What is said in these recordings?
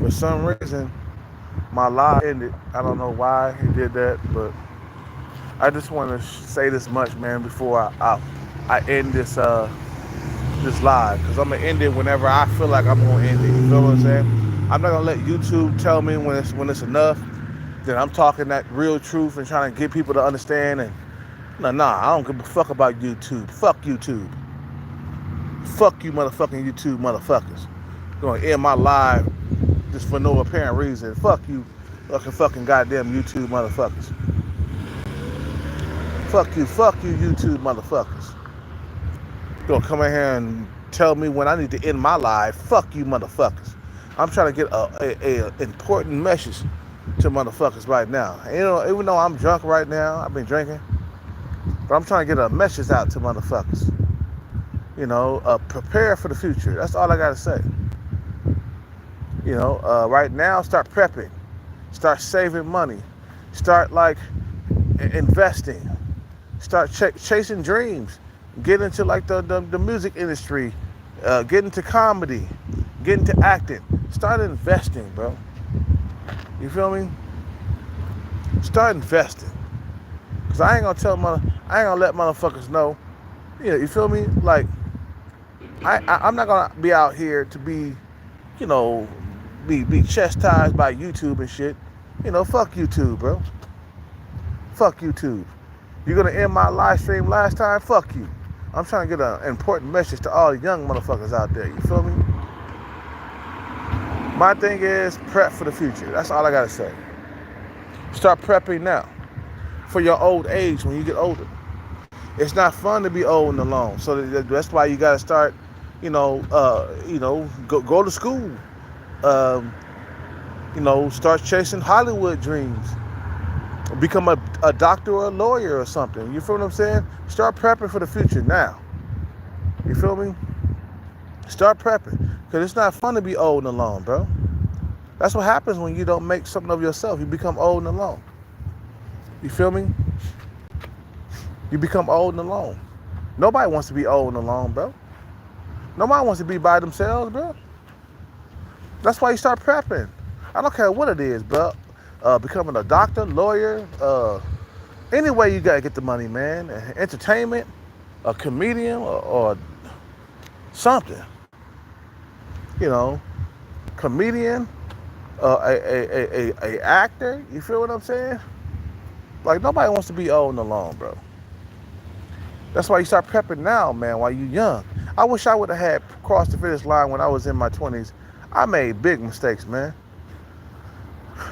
For some reason, my live ended. I don't know why he did that, but I just want to say this much, man, before I end this live, because I'm gonna end it whenever I feel like I'm gonna end it. You feel what I'm saying? I'm not gonna let YouTube tell me when it's enough. Then I'm talking that real truth and trying to get people to understand. And nah, I don't give a fuck about YouTube. Fuck YouTube. Fuck you, motherfucking YouTube motherfuckers. Gonna end my live just for no apparent reason. Fuck you, fucking goddamn YouTube motherfuckers. Fuck you, YouTube motherfuckers. Gonna come in here and tell me when I need to end my life. Fuck you, motherfuckers. I'm trying to get a important message to motherfuckers right now. And, even though I'm drunk right now, I've been drinking, but I'm trying to get a message out to motherfuckers. Prepare for the future. That's all I gotta say. Right now, start prepping, start saving money, start investing, start chasing dreams, get into the music industry, get into comedy, get into acting, start investing, bro. You feel me? Start investing, cause I ain't gonna let motherfuckers know. You feel me? Like I'm not gonna be out here to be, you know, be chastised by YouTube and shit. Fuck YouTube, bro. Fuck YouTube. You're gonna end my live stream last time? Fuck you. I'm trying to get an important message to all the young motherfuckers out there. You feel me? My thing is prep for the future. That's all I gotta say. Start prepping now for your old age when you get older. It's not fun to be old and alone. So that's why you gotta start, go to school. Start chasing Hollywood dreams. Become a doctor or a lawyer or something. You feel what I'm saying? Start prepping for the future now. You feel me? Start prepping. Because it's not fun to be old and alone, bro. That's what happens when you don't make something of yourself. You become old and alone. You feel me? You become old and alone. Nobody wants to be old and alone, bro. Nobody wants to be by themselves, bro. That's why you start prepping. I don't care what it is, bro. Becoming a doctor, lawyer, any way you gotta get the money, man. Entertainment, a comedian, or something. Comedian, a actor. You feel what I'm saying? Like, nobody wants to be old and alone, bro. That's why you start prepping now, man, while you're young. I wish I would have had crossed the finish line when I was in my 20s. I made big mistakes, man.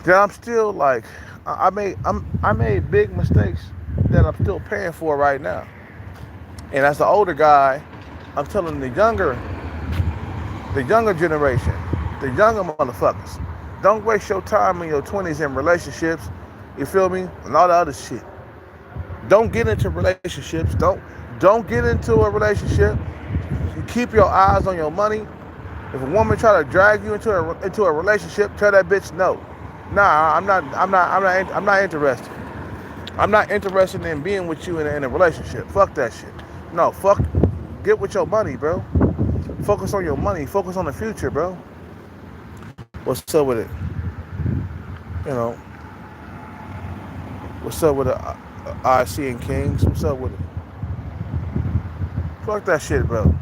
That I'm still I made big mistakes that I'm still paying for right now. And as the older guy, I'm telling the younger generation, the younger motherfuckers, don't waste your time in your 20s in relationships, you feel me? And all the other shit. Don't get into relationships. Don't get into a relationship. Keep your eyes on your money. If a woman try to drag you into a relationship, tell that bitch no. Nah, I'm not interested. I'm not interested in being with you in a relationship. Fuck that shit. No, get with your money, bro. Focus on your money. Focus on the future, bro. What's up with it? What's up with the IC and Kings? What's up with it? Fuck that shit, bro.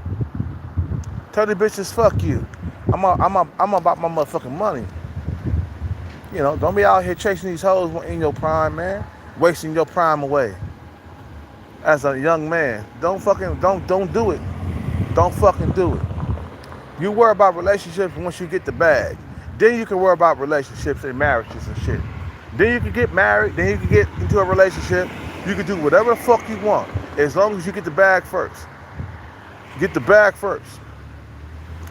Tell the bitches, fuck you. I'm about my motherfucking money. Don't be out here chasing these hoes in your prime, man. Wasting your prime away. As a young man, don't do it. Don't fucking do it. You worry about relationships once you get the bag. Then you can worry about relationships and marriages and shit. Then you can get married. Then you can get into a relationship. You can do whatever the fuck you want, as long as you get the bag first. Get the bag first.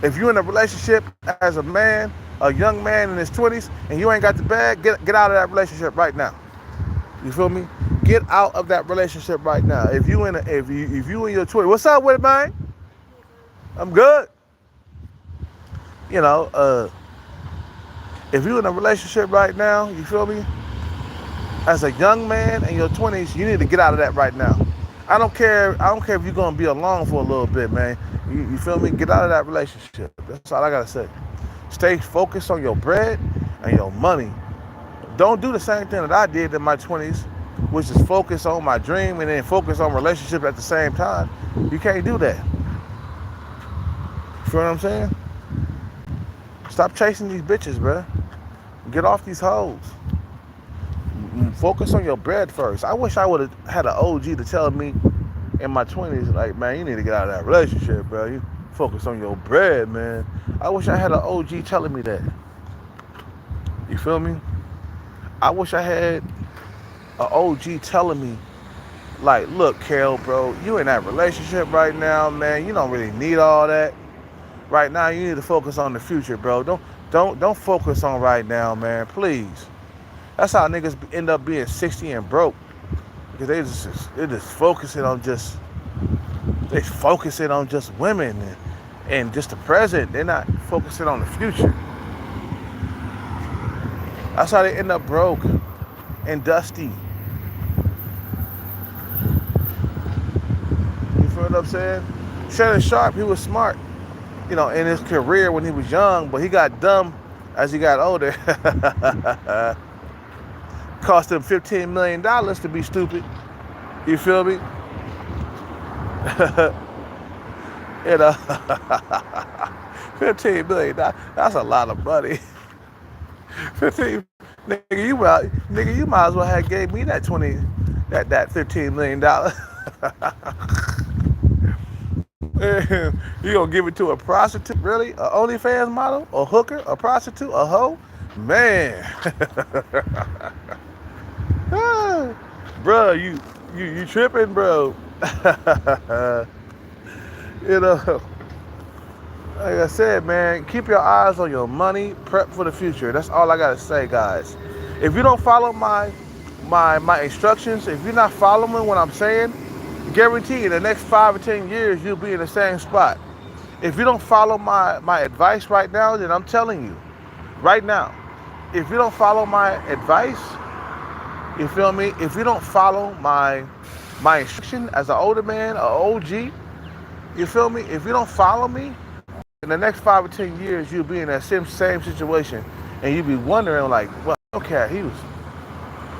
If you're in a relationship as a man, a young man in his 20s, and you ain't got the bag, get out of that relationship right now. You feel me? Get out of that relationship right now. If you in your 20s, what's up with it, man? I'm good. If you're in a relationship right now, you feel me? As a young man in your 20s, you need to get out of that right now. I don't care if you're gonna be alone for a little bit, man. You feel me? Get out of that relationship. That's all I gotta say. Stay focused on your bread and your money. Don't do the same thing that I did in my 20s, which is focus on my dream and then focus on relationships at the same time. You can't do that. You feel what I'm saying? Stop chasing these bitches, bro. Get off these hoes. Focus on your bread first. I wish I would have had an OG to tell me in my 20s, like, man, you need to get out of that relationship, bro. You focus on your bread, man. I wish I had an OG telling me that. You feel me? I wish I had an OG telling me, like, look, Kel, bro, you in that relationship right now, man. You don't really need all that. Right now, you need to focus on the future, bro. Don't focus on right now, man. Please. That's how niggas end up being 60 and broke, because they're just focusing on just women and just the present. They're not focusing on the future. That's how they end up broke and dusty. You feel what I'm saying? Shannon Sharpe, he was smart, you know, in his career when he was young, but he got dumb as he got older. Cost him $15 million to be stupid. You feel me? You know, $15 million. That's a lot of money. 15, nigga, you might as well have gave me that $15 million. You gonna give it to a prostitute? Really? A OnlyFans model? A hooker? A prostitute? A hoe? Man. Bro, you tripping, bro. You know, like I said, man, keep your eyes on your money, prep for the future. That's all I gotta say, guys. If you don't follow my instructions, if you're not following what I'm saying, guarantee in the next 5 or 10 years you'll be in the same spot. If you don't follow my advice right now, then I'm telling you, right now, if you don't follow my advice, you feel me? If you don't follow my instruction as an older man, an OG, you feel me? If you don't follow me, in the next 5 or 10 years, you'll be in that same situation, and you'll be wondering, like, well, okay, he was,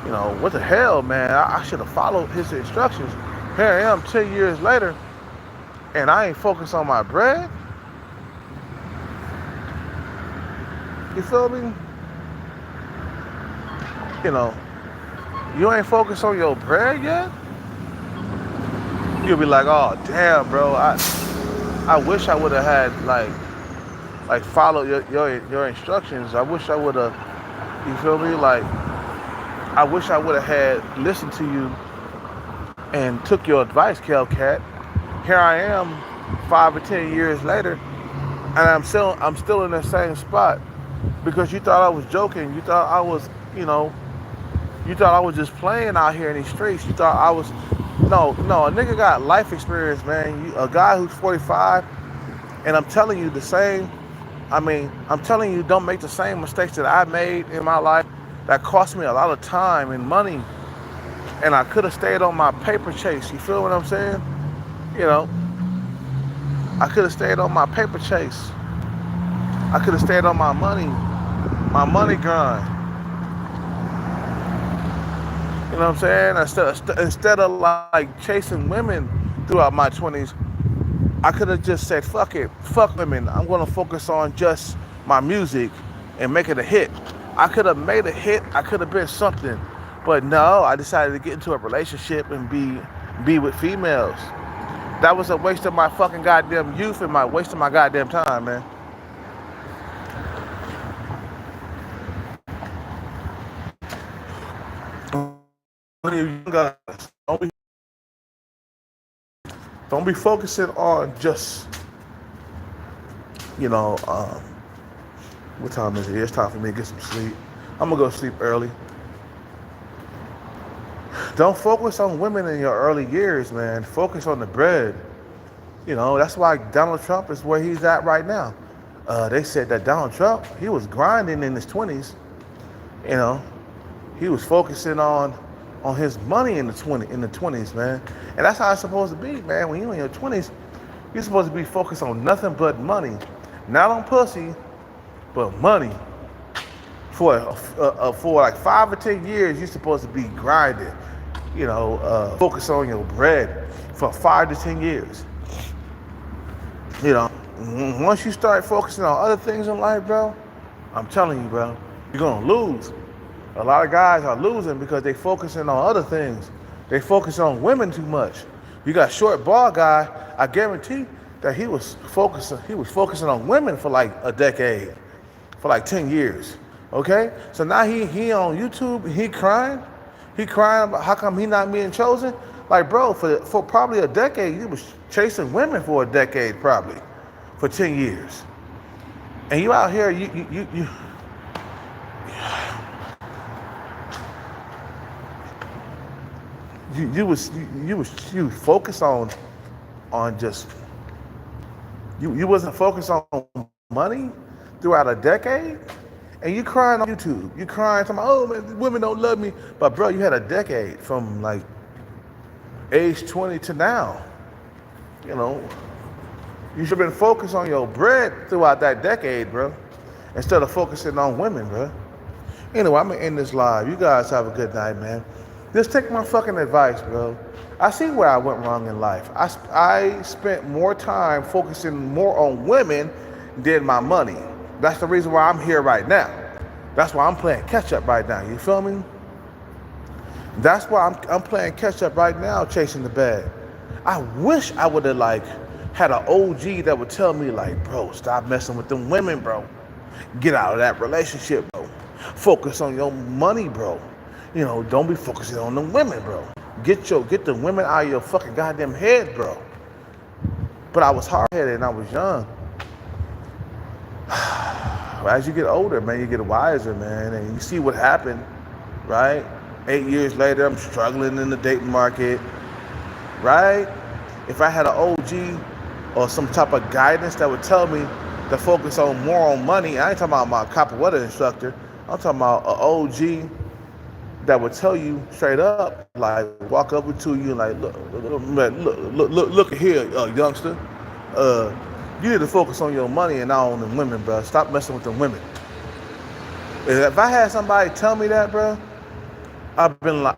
you know, what the hell, man? I should have followed his instructions. Here I am 10 years later, and I ain't focused on my bread. You feel me? You know, you ain't focused on your bread yet? You'll be like, oh, damn, bro, I wish I would have had, like followed your instructions. I wish I would have, you feel me? Like, I wish I would have had listened to you and took your advice, Kelcat. Here I am 5 or 10 years later, and I'm still in the same spot because you thought I was joking. You thought I was, you know, you thought I was just playing out here in these streets. You thought I was, no, a nigga got life experience, man. A guy who's 45, and I'm telling you I'm telling you, don't make the same mistakes that I made in my life that cost me a lot of time and money. And I could have stayed on my paper chase. You feel what I'm saying? You know, I could have stayed on my paper chase. I could have stayed on my money grind. You know what I'm saying? Instead of like chasing women throughout my 20s, I could have just said, fuck it, fuck women. I'm going to focus on just my music and make it a hit. I could have made a hit. I could have been something. But no, I decided to get into a relationship and be with females. That was a waste of my fucking goddamn youth and waste of my goddamn time, man. Don't be focusing on just, you know, what time is it? It's time for me to get some sleep. I'm gonna go sleep early. Don't focus on women in your early years, man. Focus on the bread. You know, that's why Donald Trump is where he's at right now. They said that Donald Trump, he was grinding in his 20s. You know, he was focusing on his money in the 20s, man. And that's how it's supposed to be, man. When you're in your 20s, you're supposed to be focused on nothing but money. Not on pussy, But money, for like 5 or 10 years, you're supposed to be grinding, focus on your bread for 5 to 10 years. Once you start focusing on other things in life, bro, I'm telling you, bro, you're gonna lose. A lot of guys are losing because they focusing on other things. They focus on women too much. You got short ball guy, I guarantee that he was focusing on women for like a decade, for like 10 years. Okay? So now he on YouTube, he crying about how come he not being chosen? Like, bro, for probably a decade, you was chasing women for a decade probably, for 10 years. And you out here, you was focused on just you wasn't focused on money throughout a decade, and you crying on YouTube. You crying talking about, oh man, women don't love me. But bro, you had a decade from like age 20 to now. You should have been focused on your bread throughout that decade, bro, instead of focusing on women, bro. Anyway, I'm gonna end this live. You guys have a good night, man. Just take my fucking advice, bro. I see where I went wrong in life. I spent more time focusing more on women than my money. That's the reason why I'm here right now. That's why I'm playing catch up right now. You feel me? That's why I'm playing catch up right now, chasing the bag. I wish I would have had an OG that would tell me bro, stop messing with them women, bro. Get out of that relationship, bro. Focus on your money, bro. Don't be focusing on the women, bro. Get the women out of your fucking goddamn head, bro. But I was hard-headed and I was young. As you get older, man, you get wiser, man, and you see what happened, right? 8 years later, I'm struggling in the dating market, right? If I had an OG or some type of guidance that would tell me to focus more on money, I ain't talking about my capoeira instructor. I'm talking about an OG that would tell you straight up, walk up to you and look here, youngster. You need to focus on your money and not on the women, bro. Stop messing with the women. If I had somebody tell me that, bro, I've been like,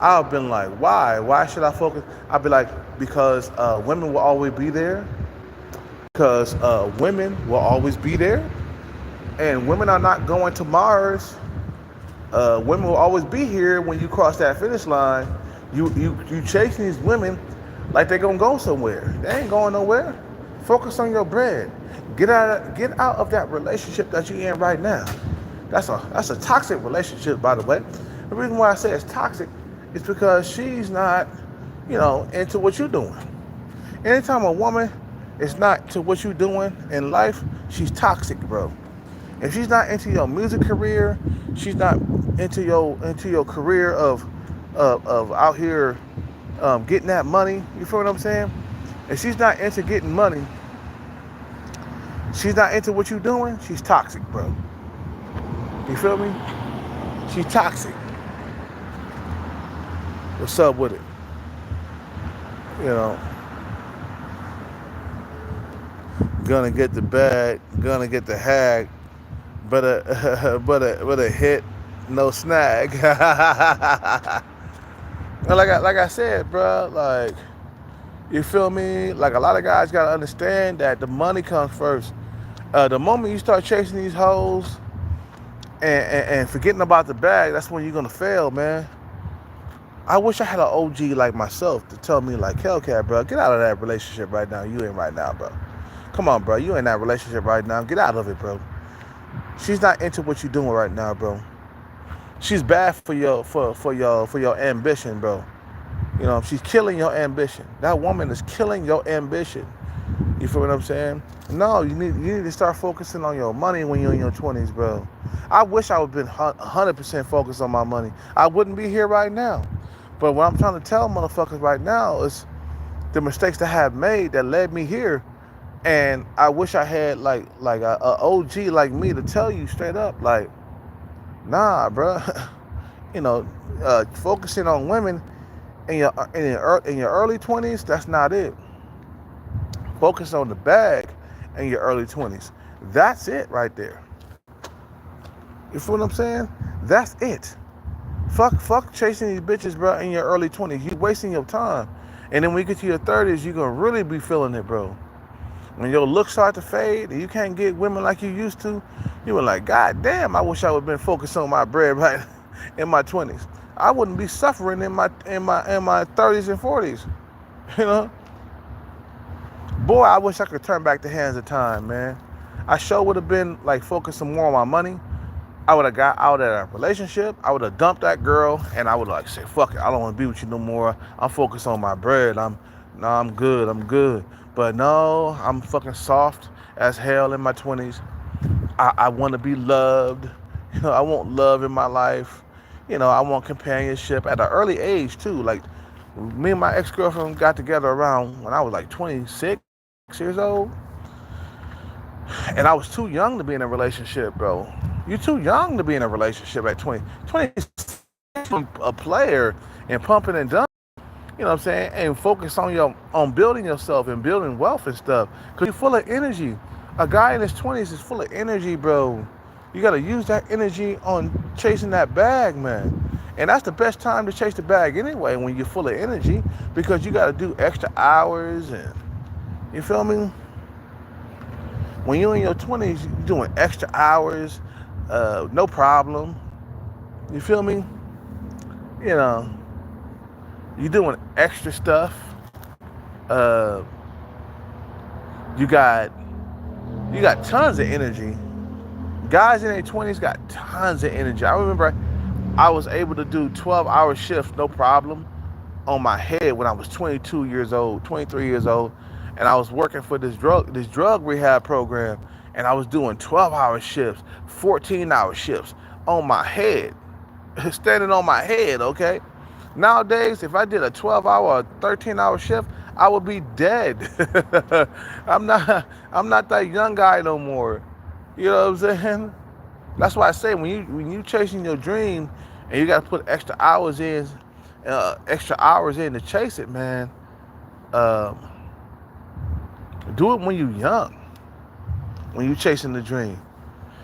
why? Why should I focus? I'd be like, because women will always be there. Because women will always be there, and women are not going to Mars. Women will always be here when you cross that finish line. You chasing these women like they're gonna go somewhere. They ain't going nowhere. Focus on your bread. Get out of that relationship that you're in right now. That's a toxic relationship, by the way. The reason why I say it's toxic is because she's not, into what you're doing. Anytime a woman is not to what you're doing in life, she's toxic, bro. If she's not into your music career, she's not into your career of out here getting that money. You feel what I'm saying? If she's not into getting money, she's not into what you're doing, she's toxic, bro. You feel me? She's toxic. What's up with it? Gonna get the bag, gonna get the hag, but a hit, no snag. like I said, bro, you feel me? A lot of guys gotta understand that the money comes first. The moment you start chasing these hoes and forgetting about the bag, that's when you're gonna fail, man. I wish I had an OG like myself to tell me Hellcat, bro, get out of that relationship right now. You ain't right now, bro. Come on, bro. You in that relationship right now. Get out of it, bro. She's not into what you're doing right now, bro. She's bad for your ambition, bro. She's killing your ambition. That woman is killing your ambition. You feel what I'm saying? No, you need to start focusing on your money when you're in your 20s, bro. I wish I would have been 100% focused on my money. I wouldn't be here right now. But what I'm trying to tell motherfuckers right now is the mistakes that I have made that led me here. And I wish I had a OG like me to tell you straight up, nah, bro. Focusing on women in your early 20s, that's not it. Focus on the bag in your early 20s. That's it right there. You feel what I'm saying? That's it. Fuck chasing these bitches, bro, in your early 20s. You wasting your time. And then when you get to your 30s, you're going to really be feeling it, bro. When your looks start to fade and you can't get women like you used to, you were like, God damn, I wish I would have been focused on my bread right in my 20s. I wouldn't be suffering in my 30s and 40s. You know? Boy, I wish I could turn back the hands of time, man. I sure would have been like focusing more on my money. I would have got out of that relationship. I would have dumped that girl, and I would like say, "Fuck it, I don't want to be with you no more. I'm focused on my bread. I'm good. I'm good." But no, I'm fucking soft as hell in my 20s. I want to be loved. You know, I want love in my life. You know, I want companionship at an early age too. Like me and my ex-girlfriend got together around when I was like 26 years old, and I was too young to be in a relationship, bro. You're too young to be in a relationship at 20. 20 a player and pumping and dumping, you know what I'm saying? And focus on building yourself and building wealth and stuff. Because you're full of energy. A guy in his 20s is full of energy, bro. You got to use that energy on chasing that bag, man. And that's the best time to chase the bag anyway, when you're full of energy, because you got to do extra hours and, you feel me? When you're in your 20s, you're doing extra hours, no problem. You feel me? You know, you're doing extra stuff. You got tons of energy. Guys in their 20s got tons of energy. I remember I was able to do 12-hour shifts, no problem, on my head when I was 22 years old, 23 years old, and I was working for this drug rehab program, and I was doing 12-hour shifts, 14-hour shifts on my head, standing on my head, okay? Nowadays, if I did a 12-hour or 13-hour shift, I would be dead. I'm not that young guy no more. You know what I'm saying? That's why I say when you chasing your dream and you got to put extra hours in to chase it, man. Do it when you're young. When you chasing the dream,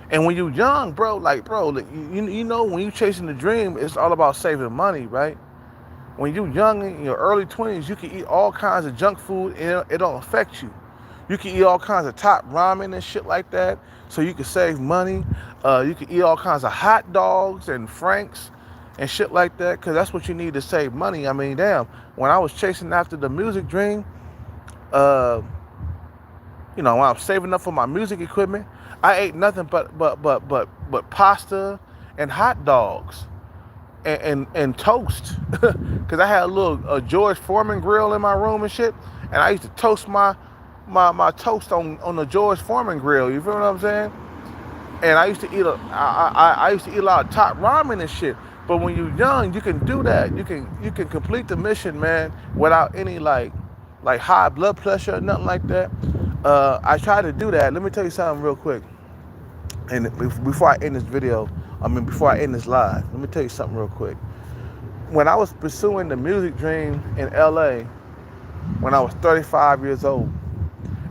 and when you're young, bro, you know, when you chasing the dream, it's all about saving money, right? When you're young in your early 20s, you can eat all kinds of junk food and it don't affect you. You can eat all kinds of top ramen and shit like that, so you can save money. You can eat all kinds of hot dogs and Franks and shit like that, because that's what you need to save money. I mean, damn, when I was chasing after the music dream, you know, when I was saving up for my music equipment, I ate nothing but pasta and hot dogs and toast, because I had a little George Foreman grill in my room and shit, and I used to toast my toast on the George Foreman grill. You feel what I'm saying? And I used to eat I used to eat a lot of top ramen and shit. But when you're young, you can do that. You can complete the mission, man, without any like high blood pressure or nothing like that. I try to do that. Let me tell you something real quick. And before I end this video, before I end this live, let me tell you something real quick. When I was pursuing the music dream in LA, when I was 35 years old,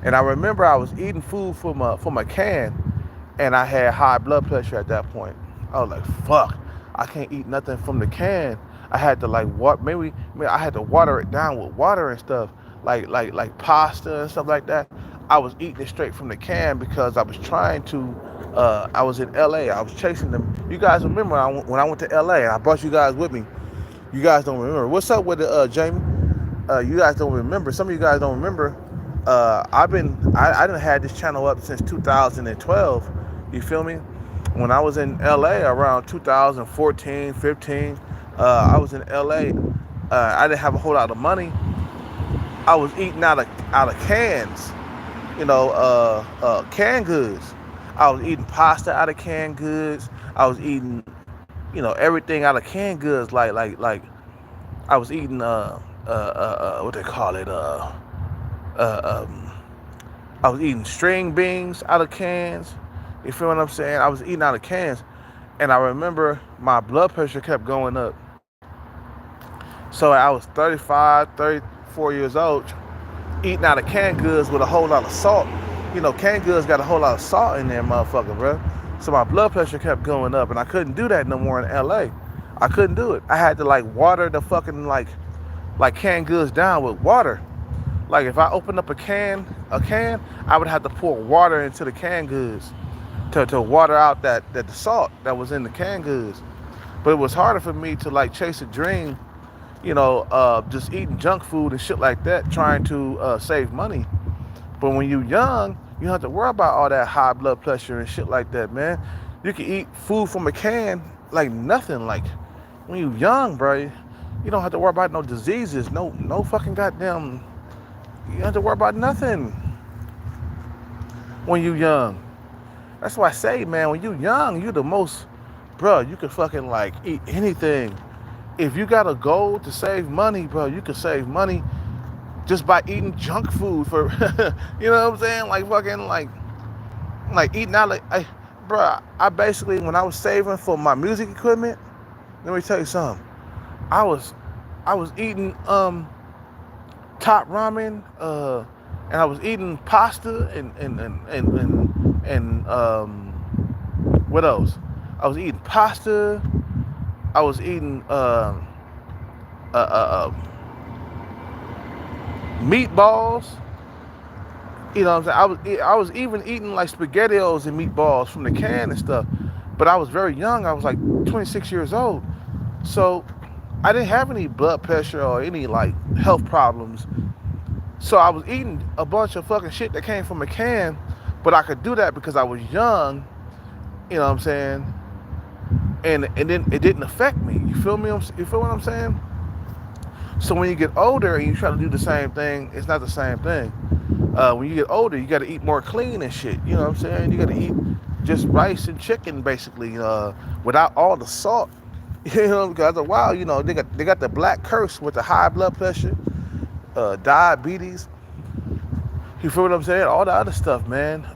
and I remember I was eating food from a can, and I had high blood pressure at that point. I was like, fuck, I can't eat nothing from the can. I had to maybe I had to water it down with water and stuff, like pasta and stuff like that. I was eating it straight from the can because I was trying to, I was in LA, I was chasing them. You guys remember when I went to LA and I brought you guys with me. You guys don't remember. What's up with it, Jamie? You guys don't remember. Some of you guys don't remember. I done had this channel up since 2012. You feel me? When I was in LA around 2014, 15, I was in LA. I didn't have a whole lot of money. I was eating out of cans, you know, canned goods. I was eating pasta out of canned goods. I was eating, you know, everything out of canned goods. Like I was eating what they call it, I was eating string beans out of cans. You feel what I'm saying? I was eating out of cans. And I remember my blood pressure kept going up. So I was 35, 34 years old, eating out of canned goods with a whole lot of salt. You know, canned goods got a whole lot of salt in there, motherfucker, bro. So my blood pressure kept going up, and I couldn't do that no more in LA. I couldn't do it. I had to like water the fucking like canned goods down with water. Like if I opened up a can, I would have to pour water into the canned goods to water out that the salt that was in the canned goods. But it was harder for me to like chase a dream, just eating junk food and shit like that, trying to save money. But when you're young, you don't have to worry about all that high blood pressure and shit like that, man. You can eat food from a can like nothing. Like when you're young, bro, you don't have to worry about no diseases, no fucking goddamn. You don't have to worry about nothing when you're young. That's why I say, man, when you're young, you're the most, bro. You can fucking like eat anything. If you got a goal to save money, bro, you can save money just by eating junk food for, you know what I'm saying? Like fucking like eating out like, bro. I basically, when I was saving for my music equipment, let me tell you something. I was eating top ramen, and I was eating pasta and what else? I was eating pasta. I was eating meatballs. You know what I'm saying? I was even eating like SpaghettiOs and meatballs from the can and stuff. But I was very young. I was like 26 years old. So I didn't have any blood pressure or any like health problems. So I was eating a bunch of fucking shit that came from a can, but I could do that because I was young, you know what I'm saying? And then it didn't affect me. You feel me? You feel what I'm saying? So when you get older and you try to do the same thing, it's not the same thing. When you get older, you got to eat more clean and shit. You know what I'm saying? You got to eat just rice and chicken, basically, without all the salt. You know, because after a while, they got the black curse with the high blood pressure, diabetes. You feel what I'm saying? All the other stuff, man.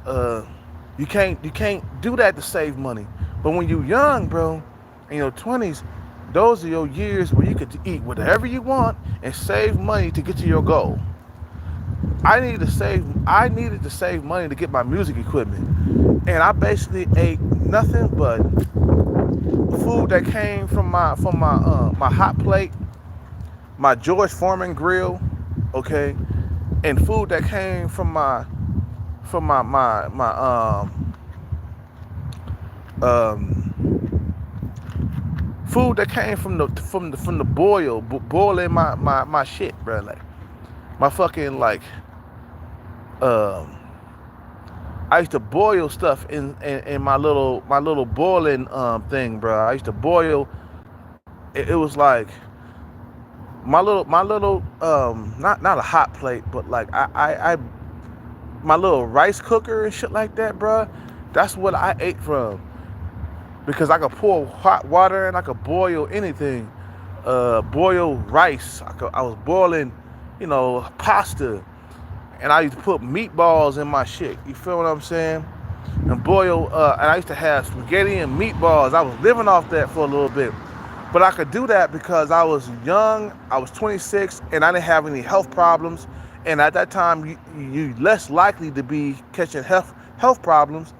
You can't do that to save money. But when you're young, bro, in your 20s, those are your years where you could eat whatever you want and save money to get to your goal. I needed to save money to get my music equipment, and I basically ate nothing but food that came from my hot plate, my George Foreman grill, okay, and food that came from my food that came from the boiling my shit, bro. Like my fucking like I used to boil stuff in my little boiling thing, bro. I used to boil. It was like my little not a hot plate, but like I my little rice cooker and shit like that, bro. That's what I ate from, because I could pour hot water and I could boil anything. Boil rice. I was boiling, pasta. And I used to put meatballs in my shit. You feel what I'm saying? And boil, and I used to have spaghetti and meatballs. I was living off that for a little bit. But I could do that because I was young, I was 26, and I didn't have any health problems. And at that time, you're less likely to be catching health problems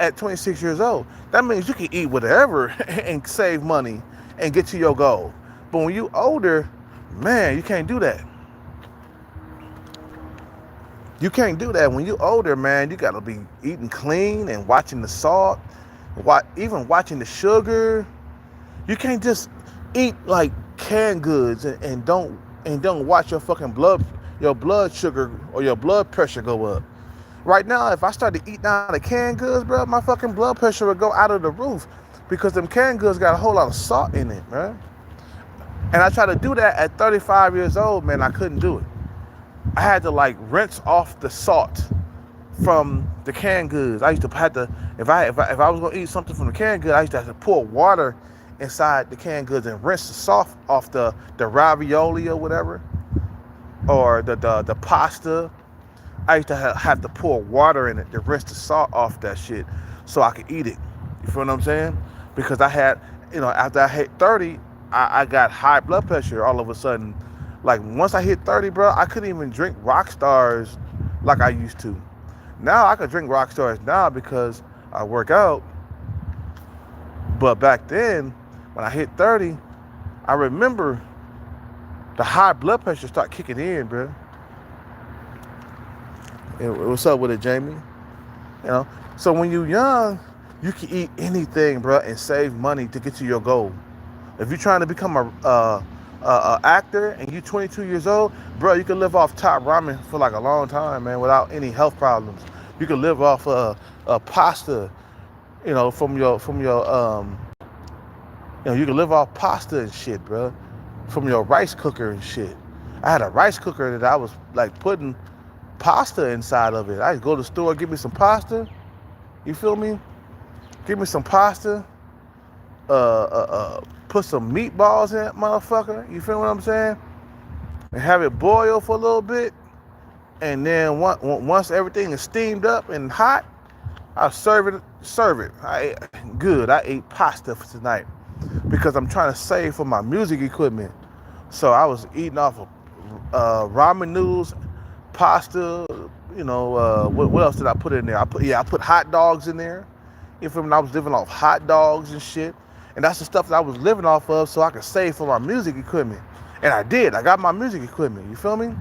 at 26 years old. That means you can eat whatever and save money and get to your goal. But when you're older, man, you can't do that. You can't do that. When you're older, man, you got to be eating clean and watching the salt, even watching the sugar. You can't just eat like canned goods and don't watch your fucking blood sugar or your blood pressure go up. Right now, if I started eating out of canned goods, bro, my fucking blood pressure would go out of the roof, because them canned goods got a whole lot of salt in it, man. And I tried to do that at 35 years old, man. I couldn't do it. I had to like rinse off the salt from the canned goods. I used to have to, if I was gonna eat something from the canned goods, I used to have to pour water inside the canned goods and rinse the salt off the ravioli or whatever, or the pasta. I used to have to pour water in it to rinse the salt off that shit so I could eat it. You feel what I'm saying? Because I had, after I hit 30, I got high blood pressure all of a sudden. Like once I hit 30, bro, I couldn't even drink Rockstars like I used to. Now I could drink Rockstars now because I work out But back then, when I hit 30, I remember the high blood pressure start kicking in, bro. What's up with it, Jamie? You know, so when you're young, you can eat anything, bro, and save money to get to your goal. If you're trying to become a actor and you're 22 years old, bro, you can live off top ramen for like a long time, man, without any health problems. You can live off pasta, you know, you can live off pasta and shit, bro, from your rice cooker and shit. I had a rice cooker that I was like putting pasta inside of it. I'd go to the store, give me some pasta. You feel me? Give me some pasta. Put some meatballs in that motherfucker. You feel what I'm saying? And have it boil for a little bit. And then once everything is steamed up and hot, I'll serve it. I ate pasta for tonight because I'm trying to save for my music equipment. So I was eating off of ramen noodles, pasta. You know, what else did I put in there? I put hot dogs in there. You feel me? I was living off hot dogs and shit. And that's the stuff that I was living off of so I could save for my music equipment. And I did. I got my music equipment. You feel me?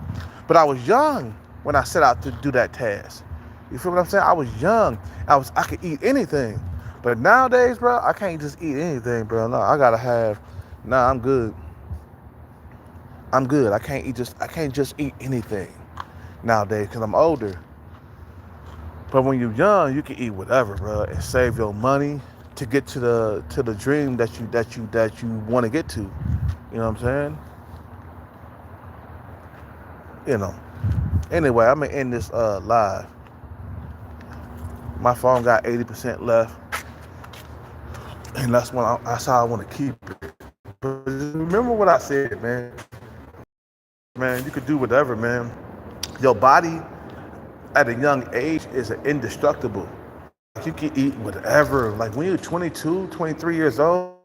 But I was young when I set out to do that task. You feel what I'm saying? I was young. I could eat anything. But nowadays, bro, I can't just eat anything, bro. No, I'm good. I'm good. I can't just eat anything nowadays because I'm older. But when you're young, you can eat whatever, bro, and save your money to get to the dream that you want to get to. You know what I'm saying? You know. Anyway, I'm gonna end this live. My phone got 80% left, and that's how I want to keep it. But remember what I said, man. Man, you could do whatever, man. Your body at a young age is indestructible. You can eat whatever. Like when you're 22, 23 years old,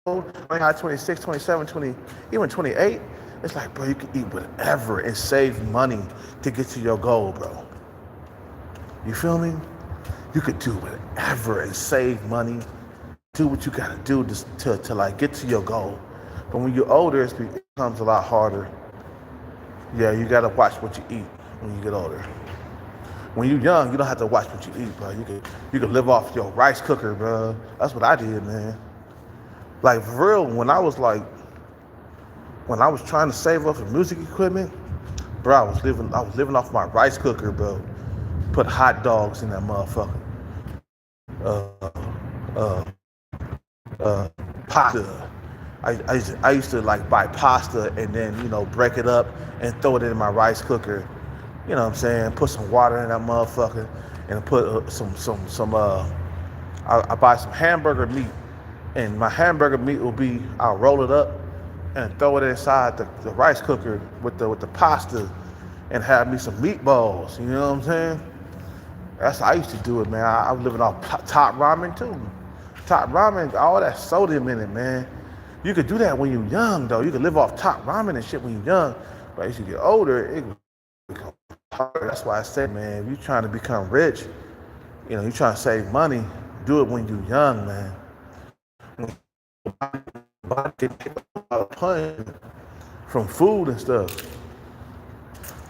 26, 27, 20, even 28, it's like, bro, you can eat whatever and save money to get to your goal, bro. You feel me? You could do whatever and save money. Do what you gotta do to like get to your goal. But when you're older, it becomes a lot harder. Yeah, you gotta watch what you eat when you get older. When you're young, you don't have to watch what you eat, bro. You can live off your rice cooker, bro. That's what I did, man. Like for real, when I was trying to save up for music equipment, bro, I was living off my rice cooker, bro. Put hot dogs in that motherfucker. Pasta. I used to like buy pasta and then, you know, break it up and throw it in my rice cooker. You know what I'm saying? Put some water in that motherfucker and put I buy some hamburger meat, and my hamburger meat I'll roll it up and throw it inside the rice cooker with the pasta and have me some meatballs. You know what I'm saying? That's how I used to do it, man. I was living off top ramen too. Top ramen, all that sodium in it, man. You could do that when you're young, though. You could live off top ramen and shit when you're young. But as you get older, it becomes harder. That's why I say, man, if you're trying to become rich, you know, you're trying to save money, do it when you're young, man. Body can take a lot of punch from food and stuff.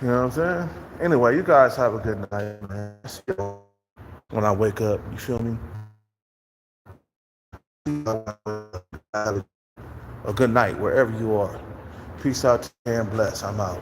You know what I'm saying? Anyway, you guys have a good night, man. When I wake up, you feel me? Have a good night wherever you are. Peace out and bless. I'm out.